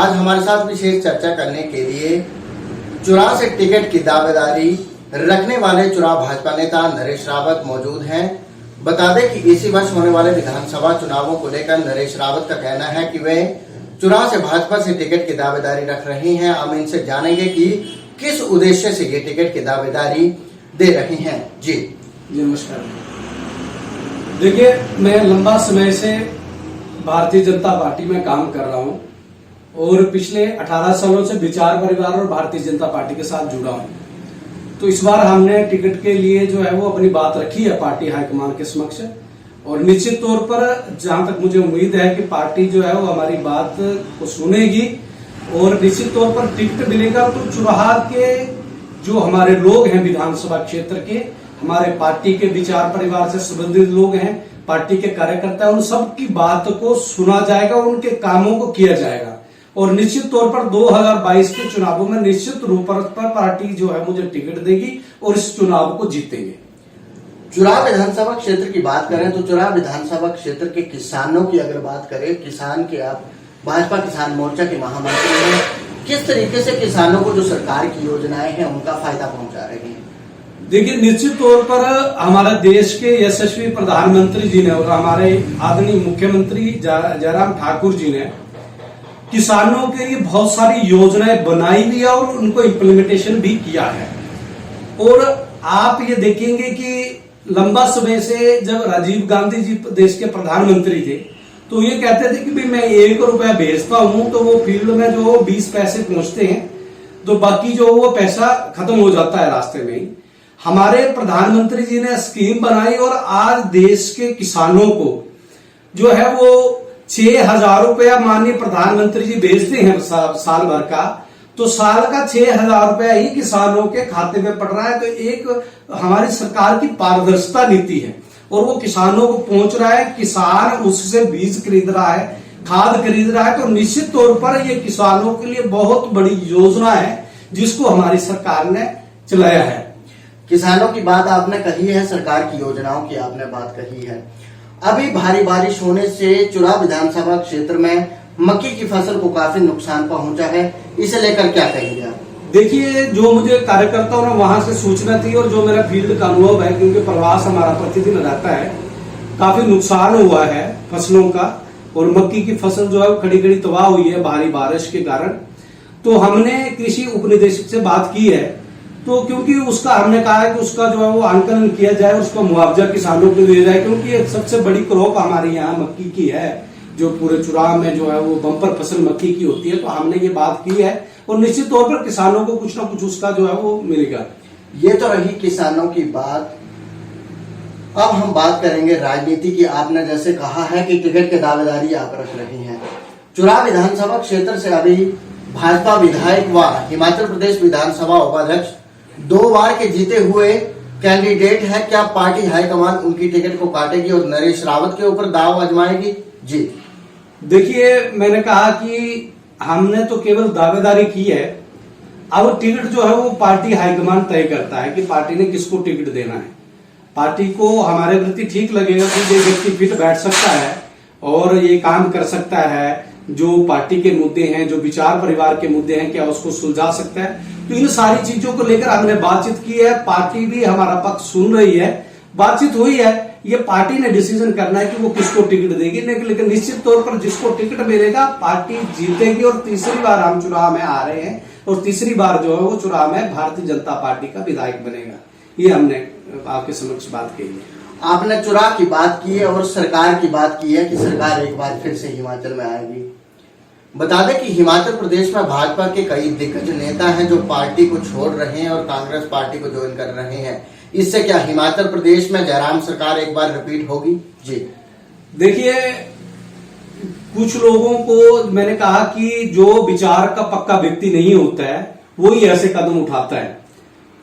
आज हमारे साथ विशेष चर्चा करने के लिए चुनाव से टिकट की दावेदारी रखने वाले चुनाव भाजपा नेता नरेश रावत मौजूद हैं। बता दें कि इसी वर्ष होने वाले विधानसभा चुनावों को लेकर नरेश रावत का कहना है कि वे चुनाव से भाजपा से टिकट की दावेदारी रख रही हैं। हम इनसे जानेंगे कि किस उद्देश्य से ये टिकट की दावेदारी दे रही हैं। जी नमस्कार। देखिए, मैं लंबा समय से भारतीय जनता पार्टी में काम कर रहा हूं और पिछले 18 सालों से विचार परिवार और भारतीय जनता पार्टी के साथ जुड़ा हूं। तो इस बार हमने टिकट के लिए जो है वो अपनी बात रखी है पार्टी हाईकमान के समक्ष, और निश्चित तौर पर जहां तक मुझे उम्मीद है कि पार्टी जो है वो हमारी बात को सुनेगी और निश्चित तौर पर टिकट मिलेगा। तो चुनाव के जो हमारे लोग हैं विधानसभा क्षेत्र के, हमारे पार्टी के विचार परिवार से संबंधित लोग हैं, पार्टी के कार्यकर्ता, उन सब की बात को सुना जाएगा, उनके कामों को किया जाएगा और निश्चित तौर पर 2022 के चुनावों में निश्चित रूप पर पार्टी जो है मुझे टिकट देगी और इस चुनाव को जीतेंगे। चुनाव विधानसभा क्षेत्र की बात करें तो चुनाव विधानसभा क्षेत्र के किसानों की अगर बात करें, किसान के आप भाजपा किसान मोर्चा के महामंत्री हैं, किस तरीके से किसानों को जो सरकार की योजनाएं हैं उनका फायदा पहुंचा रहे हैं? देखिए, निश्चित तौर पर हमारे देश के यशस्वी प्रधानमंत्री जी ने और हमारे आदरणीय मुख्यमंत्री जयराम ठाकुर जी ने किसानों के लिए बहुत सारी योजनाएं बनाई भी है और उनको इम्प्लीमेंटेशन भी किया है। और आप ये देखेंगे कि लंबा समय से जब राजीव गांधी जी देश के प्रधानमंत्री थे तो ये कहते थे कि भाई मैं 1 रुपया भेजता हूं तो वो फील्ड में जो 20 पैसे पहुंचते हैं, तो बाकी जो वो पैसा खत्म हो जाता है रास्ते में ही। हमारे प्रधानमंत्री जी ने स्कीम बनाई और आज देश के किसानों को जो है वो 6,000 रुपया माननीय प्रधानमंत्री जी भेजते हैं साल भर का, तो साल का 6,000 रुपया ही किसानों के खाते में पड़ रहा है। तो एक हमारी सरकार की पारदर्शिता नीति है और वो किसानों को पहुंच रहा है, किसान उससे बीज खरीद रहा है, खाद खरीद रहा है। तो निश्चित तौर पर ये किसानों के लिए बहुत बड़ी योजना है जिसको हमारी सरकार ने चलाया है। किसानों की बात आपने कही है, सरकार की योजनाओं की आपने बात कही है। अभी भारी बारिश होने से चुनाव विधानसभा क्षेत्र में मक्की की फसल को काफी नुकसान पहुंचा है, इसे लेकर क्या कहेंगे आप? देखिए, जो मुझे कार्यकर्ताओं ने वहां से सूचना थी और जो मेरा फील्ड का अनुभव है, क्योंकि प्रवास हमारा प्रतिदिन रहता है, काफी नुकसान हुआ है फसलों का और मक्की की फसल जो है खड़ी खड़ी तबाह हुई है भारी बारिश के कारण। तो हमने कृषि उपनिदेशक से बात की है, तो क्योंकि उसका हमने कहा है कि उसका जो है वो आंकलन किया जाए, उसका मुआवजा किसानों को दिया जाए, क्योंकि ये सबसे बड़ी क्रॉप हमारे यहाँ मक्की की है, जो पूरे चुनाव में जो है वो बम्पर फसल मक्की की होती है। तो हमने ये बात की है और निश्चित तौर पर किसानों को कुछ ना कुछ उसका जो है वो मिलेगा। ये तो रही किसानों की बात। अब हम बात करेंगे राजनीति की। आपने जैसे कहा है कि टिकट की दावेदारी आप रख रही हैं, चुनाव विधानसभा क्षेत्र से अभी भाजपा विधायक व हिमाचल प्रदेश विधानसभा उपाध्यक्ष 2 बार के जीते हुए कैंडिडेट है। क्या पार्टी हाईकमान उनकी टिकट को काटेगी और नरेश रावत के ऊपर दाव आजमाएगी? जी देखिए, मैंने कहा कि हमने तो केवल दावेदारी की है, अब टिकट जो है वो पार्टी हाईकमान तय करता है कि पार्टी ने किसको टिकट देना है। पार्टी को हमारे प्रति ठीक लगेगा कि ये व्यक्ति फिट बैठ सकता है और ये काम कर सकता है, जो पार्टी के मुद्दे हैं, जो विचार परिवार के मुद्दे हैं, क्या उसको सुलझा सकता है। तो इन सारी चीजों को लेकर हमने बातचीत की है, पार्टी भी हमारा पक्ष सुन रही है, बातचीत हुई है। ये पार्टी ने डिसीजन करना है कि वो किसको टिकट देगी, लेकिन निश्चित तौर पर जिसको टिकट मिलेगा पार्टी जीतेगी और तीसरी बार हम चुनाव में आ रहे हैं और तीसरी बार जो है वो चुनाव में भारतीय जनता पार्टी का विधायक बनेगा। ये हमने आपके समक्ष बात कही है। आपने चुनाव की बात की है और सरकार की बात की है कि सरकार एक बार फिर से हिमाचल में आएगी। बता दें कि हिमाचल प्रदेश में भाजपा के कई दिग्गज नेता हैं जो पार्टी को छोड़ रहे हैं और कांग्रेस पार्टी को ज्वाइन कर रहे हैं। इससे क्या हिमाचल प्रदेश में जयराम सरकार एक बार रिपीट होगी? जी देखिए, कुछ लोगों को मैंने कहा कि जो विचार का पक्का व्यक्ति नहीं होता है वो ही ऐसे कदम उठाता है,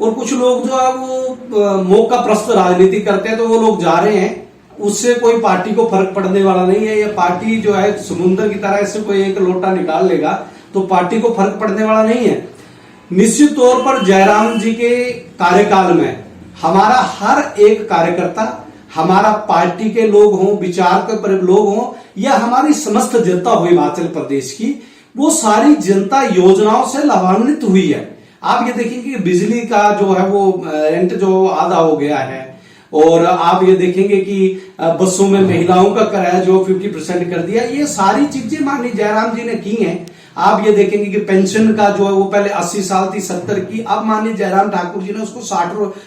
और कुछ लोग जो है वो मौका प्रस्त राजनीति करते हैं, तो वो लोग जा रहे हैं, उससे कोई पार्टी को फर्क पड़ने वाला नहीं है। ये पार्टी जो है समुद्र की तरह, इससे कोई एक लोटा निकाल लेगा तो पार्टी को फर्क पड़ने वाला नहीं है। निश्चित तौर पर जयराम जी के कार्यकाल में हमारा हर एक कार्यकर्ता, हमारा पार्टी के लोग हों, विचार के लोग हों या हमारी समस्त जनता हो हिमाचल प्रदेश की, वो सारी जनता योजनाओं से लाभान्वित हुई है। आप ये देखेंगे कि बिजली का जो है वो रेंट जो आधा हो गया है, और आप ये देखेंगे कि बसों में महिलाओं का किराया जो 50% कर दिया। ये सारी चीजें माननीय जयराम जी ने की हैं। आप ये देखेंगे कि पेंशन का जो है वो पहले 80 साल थी, 70 की, अब माननीय जयराम ठाकुर जी ने उसको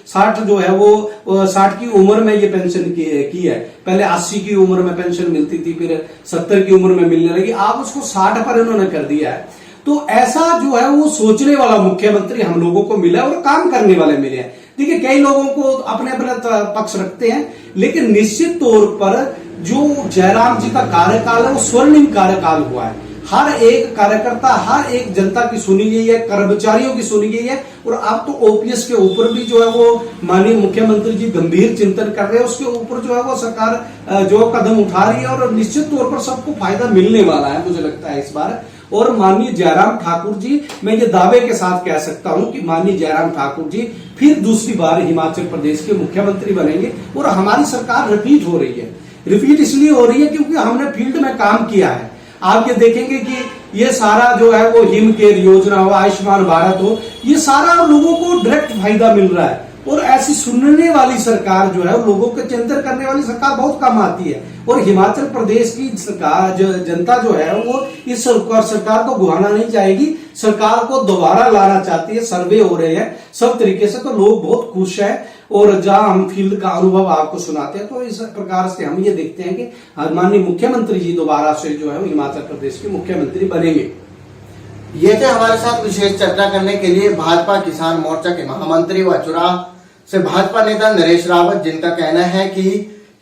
60 जो है वो 60 की उम्र में ये पेंशन की है। पहले 80 की उम्र में पेंशन मिलती थी, फिर 70 की उम्र में मिलने लगी, आप उसको 60 पर इन्होंने कर दिया है। तो ऐसा जो है वो सोचने वाला मुख्यमंत्री हम लोगों को मिला और काम करने वाले मिले हैं। देखिए, कई लोगों को अपने अपने पक्ष रखते हैं, लेकिन निश्चित तौर पर जो जयराम जी का कार्यकाल है वो स्वर्णिम कार्यकाल हुआ है। हर एक कार्यकर्ता, हर एक जनता की सुनी गई है, कर्मचारियों की सुनी गई है। और अब तो ओपीएस के ऊपर भी जो है वो माननीय मुख्यमंत्री जी गंभीर चिंतन कर रहे हैं, उसके ऊपर जो है वो सरकार जो कदम उठा रही है, और निश्चित तौर पर सबको फायदा मिलने वाला है, मुझे लगता है इस बार। और माननीय जयराम ठाकुर जी, मैं ये दावे के साथ कह सकता हूं कि माननीय जयराम ठाकुर जी फिर दूसरी बार हिमाचल प्रदेश के मुख्यमंत्री बनेंगे, और हमारी सरकार रिपीट हो रही है। रिपीट इसलिए हो रही है क्योंकि हमने फील्ड में काम किया है। आप ये देखेंगे कि ये सारा जो है वो हिम केयर योजना हो, आयुष्मान भारत हो, ये सारा लोगों को डायरेक्ट फायदा मिल रहा है। और ऐसी सुनने वाली सरकार जो है, लोगों के चिंतन करने वाली सरकार बहुत कम आती है। और हिमाचल प्रदेश की सरकार जनता जो है वो इस सरकार को गुहाना नहीं चाहेगी, सरकार को दोबारा लाना चाहती है। सर्वे हो रहे हैं सब तरीके से, तो लोग बहुत खुश हैं। और जहां हम फील्ड का अनुभव आपको सुनाते हैं, तो इस प्रकार से हम ये देखते हैं कि माननीय मुख्यमंत्री जी दोबारा से जो है हिमाचल प्रदेश के मुख्यमंत्री बनेंगे। ये थे हमारे साथ विशेष चर्चा करने के लिए भाजपा किसान मोर्चा के महामंत्री व चुरा से भाजपा नेता नरेश रावत, जिनका कहना है कि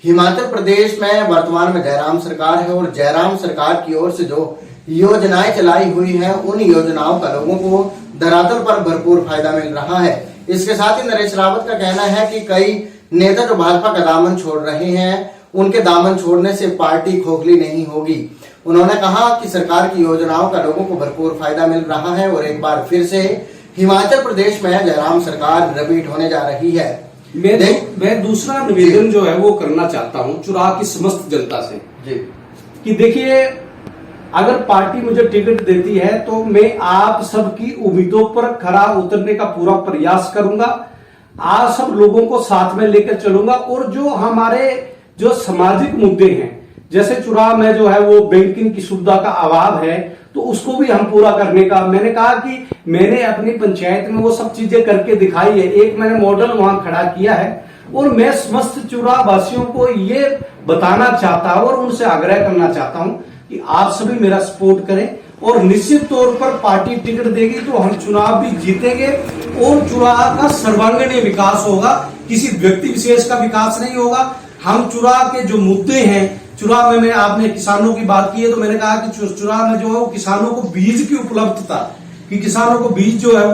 हिमाचल प्रदेश में वर्तमान में जयराम सरकार है, और जयराम सरकार की ओर से जो योजनाएं चलाई हुई है, उन योजनाओं का लोगों को धरातल पर भरपूर फायदा मिल रहा है। इसके साथ ही नरेश रावत का कहना है कि कई नेता जो भाजपा का दामन छोड़ रहे हैं, उनके दामन छोड़ने से पार्टी खोखली नहीं होगी। उन्होंने कहा कि सरकार की योजनाओं का लोगों को भरपूर फायदा मिल रहा है, और एक बार फिर से हिमाचल प्रदेश में जयराम सरकार रिपीट होने जा रही है। मैं दूसरा निवेदन जो है वो करना चाहता हूं चुनाव की समस्त जनता से जी, कि देखिए, अगर पार्टी मुझे टिकट देती है तो मैं आप सबकी उम्मीदों पर खरा उतरने का पूरा प्रयास करूंगा। आप सब लोगों को साथ में लेकर चलूंगा, और जो हमारे जो सामाजिक मुद्दे हैं, जैसे चुनाव में जो है वो बैंकिंग की सुविधा का अभाव है, तो उसको भी हम पूरा करने का, मैंने कहा कि मैंने अपनी पंचायत में वो सब चीजें करके दिखाई है। एक मैंने मॉडल वहां खड़ा किया है, और मैं समस्त चुनाव वासियों को ये बताना चाहता हूं और उनसे आग्रह करना चाहता हूं कि आप सभी मेरा सपोर्ट करें, और निश्चित तौर पर पार्टी टिकट देगी तो हम चुनाव भी जीतेंगे, और चुनाव का सर्वांगीण विकास होगा, किसी व्यक्ति विशेष का विकास नहीं होगा। हम चुनाव के जो मुद्दे हैं, चुनाव में आपने किसानों की बात की है, तो मैंने कहा कि चुनाव में जो है वो किसानों को बीज की उपलब्धता, कि किसानों को बीज जो है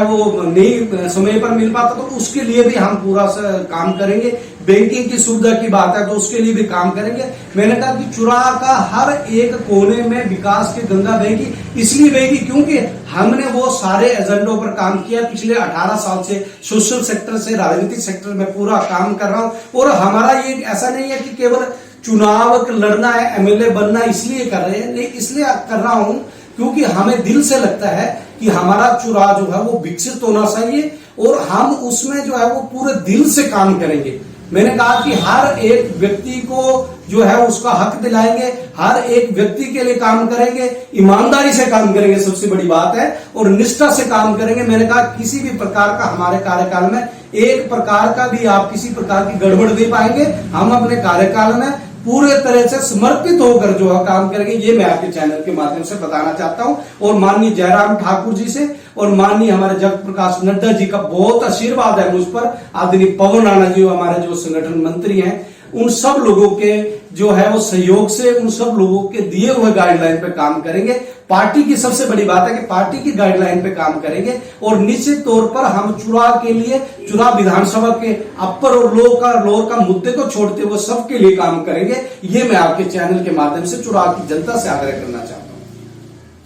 वो नहीं समय पर मिल पाता, तो उसके लिए भी हम पूरा काम करेंगे। बैंकिंग की सुविधा की बात है तो उसके लिए भी काम करेंगे। मैंने कहा कि चुनाव का हर एक कोने में विकास की गंगा बहेगी, इसलिए बहेगी क्योंकि हमने वो सारे एजेंडों पर काम किया। पिछले 18 साल से सोशल सेक्टर से राजनीतिक सेक्टर में पूरा काम कर रहा हूं, और हमारा ये ऐसा नहीं है कि केवल चुनाव लड़ना है, एमएलए बनना इसलिए कर रहे हैं, नहीं, इसलिए कर रहा हूं क्योंकि हमें दिल से लगता है कि हमारा चुनाव जो है वो विकसित होना चाहिए, और हम उसमें जो है वो पूरे दिल से काम करेंगे। मैंने कहा कि हर एक व्यक्ति को जो है उसका हक दिलाएंगे, हर एक व्यक्ति के लिए काम करेंगे, ईमानदारी से काम करेंगे, सबसे बड़ी बात है, और निष्ठा से काम करेंगे। मैंने कहा किसी भी प्रकार का हमारे कार्यकाल में एक प्रकार का भी आप किसी प्रकार की गड़बड़ नहीं पाएंगे। हम अपने कार्यकाल में पूरे तरह से समर्पित होकर जो है काम करेंगे, ये मैं आपके चैनल के माध्यम से बताना चाहता हूं। और माननीय जयराम ठाकुर जी से और माननीय हमारे जगत प्रकाश नड्डा जी का बहुत आशीर्वाद है मुझ पर, आदरणीय पवन राणा जी हमारे जो संगठन मंत्री हैं, उन सब लोगों के जो है वो सहयोग से, उन सब लोगों के दिए हुए गाइडलाइन पे काम करेंगे। पार्टी की सबसे बड़ी बात है कि पार्टी की गाइडलाइन पे काम करेंगे, और निश्चित तौर पर हम चुनाव के लिए, चुनाव विधानसभा के अपर और लोअर का मुद्दे को छोड़ते हुए सबके लिए काम करेंगे। ये मैं आपके चैनल के माध्यम से चुनाव की जनता से आग्रह करना चाहता हूँ।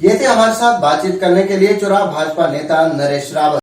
ये थे हमारे साथ बातचीत करने के लिए चुनाव भाजपा नेता नरेश रावत।